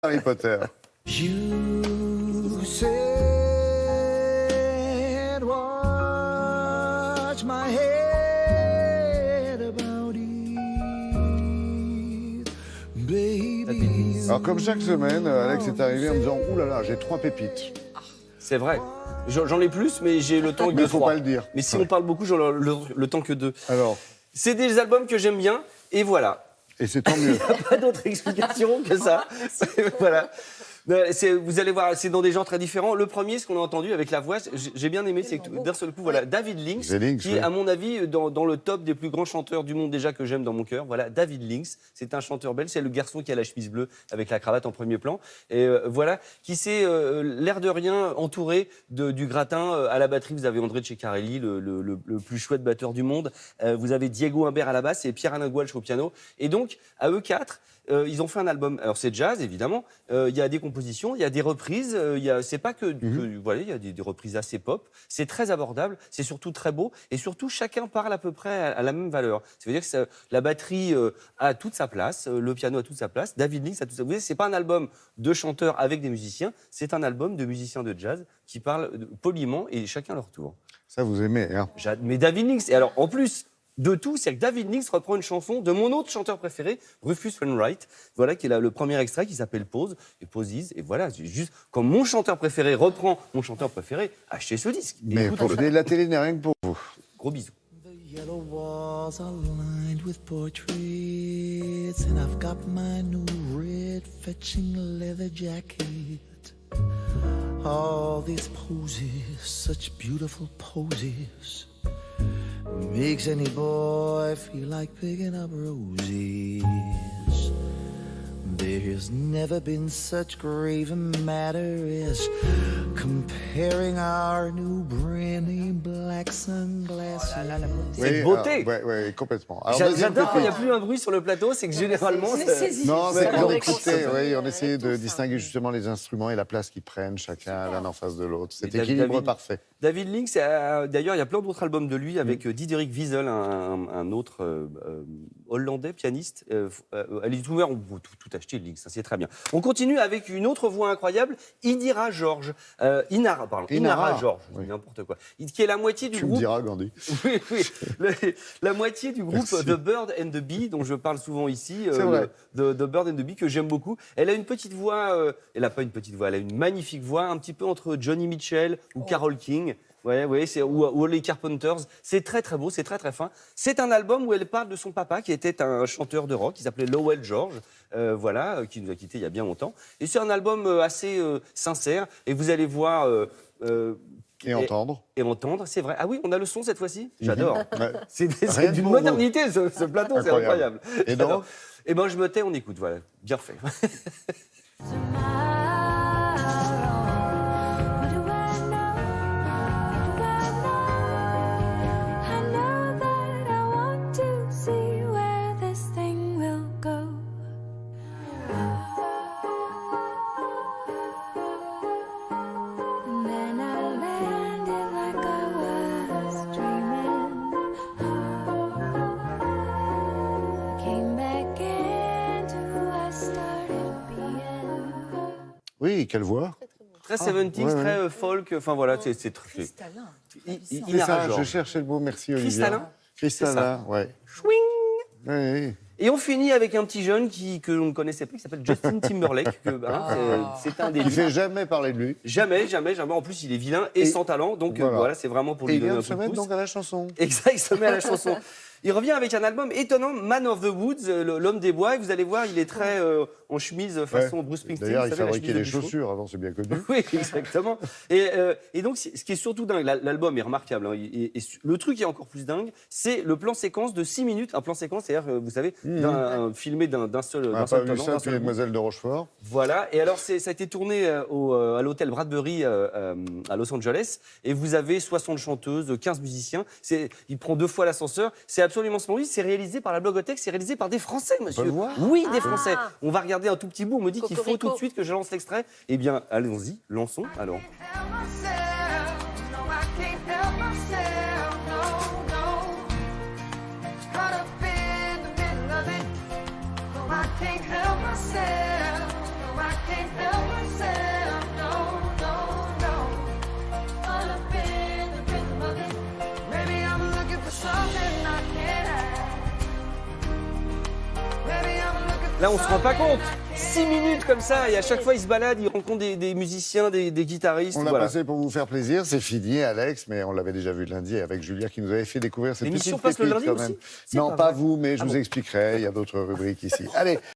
Harry Potter. You said, watch my head about it, baby. Alors comme chaque semaine, Alex est arrivé en me disant « Ouh là là, j'ai 3 pépites C'est vrai. J'en ai plus, mais j'ai le temps que mais de faut 3. pas le dire. Mais si on parle beaucoup, j'en ai le temps que 2. » Alors, C'est des albums que j'aime bien, et voilà. et c'est tant mieux. Il n'y a pas d'autre explication que ça. Voilà. Vous allez voir, c'est dans des genres très différents. Le premier, ce qu'on a entendu avec la voix, j'ai bien aimé, c'est que d'un seul coup, voilà, David Lynx, qui est, à mon avis, dans le top des plus grands chanteurs du monde déjà que j'aime dans mon cœur. Voilà, David Lynx, c'est un chanteur belge, c'est le garçon qui a la chemise bleue avec la cravate en premier plan. Et voilà, qui s'est, l'air de rien, entouré du gratin. À la batterie, vous avez André Ceccarelli, le plus chouette batteur du monde. Vous avez Diego Imbert à la basse et Pierre Alain Gouache au piano. Et donc, à eux quatre, ils ont fait un album. Alors c'est jazz évidemment. Il y a des compositions, il y a des reprises. C'est pas que voilà, il y a des reprises assez pop. C'est très abordable. C'est surtout très beau et surtout chacun parle à peu près à la même valeur. Ça veut dire que la batterie a toute sa place, le piano a toute sa place, David Lynx a toute sa place. Vous voyez, c'est pas un album de chanteurs avec des musiciens. C'est un album de musiciens de jazz qui parlent poliment et chacun leur tour. Ça, vous aimez, hein? Mais David Lynx, et alors en plus de tout, c'est que David Lynx reprend une chanson de mon autre chanteur préféré, Rufus Wainwright, voilà, qui est le premier extrait qui s'appelle Pause, et Posies, et voilà, c'est juste quand mon chanteur préféré reprend mon chanteur préféré, achetez ce disque. Mais la télé n'est rien que pour vous. Gros bisous. The yellow walls are lined with portraits, and I've got my new red fetching leather jacket. All these poses, such beautiful poses, makes any boy feel like picking up roses. There's never been such grave a matter as comparing our new brand new black sunglasses. C'est beauté. Oui, complètement. Alors, J'adore, il n'y a plus un bruit sur le plateau, c'est que généralement... non, c'est qu'on écoutait, oui, on essayait de distinguer justement les instruments et la place qu'ils prennent, chacun l'un en face de l'autre. C'est équilibre parfait. David Lynx, d'ailleurs, il y a plein d'autres albums de lui avec Diderik Wiesel, un autre hollandais pianiste. Allez, tout on peut tout acheter, Lynx, c'est très bien. On continue avec une autre voix incroyable, Inara George. Inara George, n'importe quoi. Qui est la moitié du groupe... Tu me diras, Gandhi. Oui, la moitié du groupe The Bird and the Bee, dont je parle souvent ici. The Bird and the Bee, que j'aime beaucoup. Elle a une petite voix... elle n'a pas une petite voix, elle a une magnifique voix, un petit peu entre Johnny Mitchell ou Carole King. Ouais, ou les Carpenters. C'est très très beau, c'est très très fin. C'est un album où elle parle de son papa qui était un chanteur de rock, qui s'appelait Lowell George, qui nous a quittés il y a bien longtemps. Et c'est un album assez sincère. Et vous allez voir. Et entendre, c'est vrai. Ah oui, on a le son cette fois-ci. J'adore. Ouais. C'est d'une modernité ce plateau, c'est incroyable. Et donc, eh ben je me tais, on écoute. Voilà, bien fait. oui, quelle voix. Très 70s, très folk, enfin voilà, c'est très... Cristallin. C'est ça, je cherchais le mot, merci Olivier. Cristallin, ouais. Chouing. Oui. Et on finit avec un petit jeune que l'on ne connaissait pas, qui s'appelle Justin Timberlake. C'est un des... Il ne fait jamais parler de lui. Jamais. En plus, il est vilain et sans talent, donc voilà, c'est vraiment pour lui donner un coup de pouce. Et il vient de se mettre donc à la chanson. Exact, il se met à la chanson. Il revient avec un album étonnant, Man of the Woods, l'homme des bois. Et vous allez voir, il est très en chemise façon Bruce Springsteen. D'ailleurs, il fabriquait des chaussures avant, c'est bien connu. Oui, exactement. Et donc, ce qui est surtout dingue, l'album est remarquable. Hein, et le truc qui est encore plus dingue, c'est le plan séquence de 6 minutes. Un plan séquence, c'est-à-dire, vous savez, filmé d'un seul tenant. On n'a pas vu ça depuis Mademoiselle de Rochefort. Voilà. Et alors, ça a été tourné à l'hôtel Bradbury à Los Angeles. Et vous avez 60 chanteuses, 15 musiciens. Il prend 2 fois l'ascenseur. C'est absolument splendide. C'est réalisé par la Blogothèque. C'est réalisé par des Français, monsieur. Oui, des Français. On va regarder un tout petit bout. On me dit qu'il faut tout de suite que je lance l'extrait. Eh bien, allons-y. Lançons, alors. I can't help myself. No, I can't. Là, on se rend pas compte. 6 minutes comme ça, et à chaque fois, il se balade, il rencontre des musiciens, des guitaristes. On l'a passé pour vous faire plaisir, c'est fini, Alex, mais on l'avait déjà vu lundi avec Julia qui nous avait fait découvrir cette petite L'émission passe le lundi quand même. aussi ? Non, pas vous, mais je vous expliquerai, il y a d'autres rubriques ici. Allez.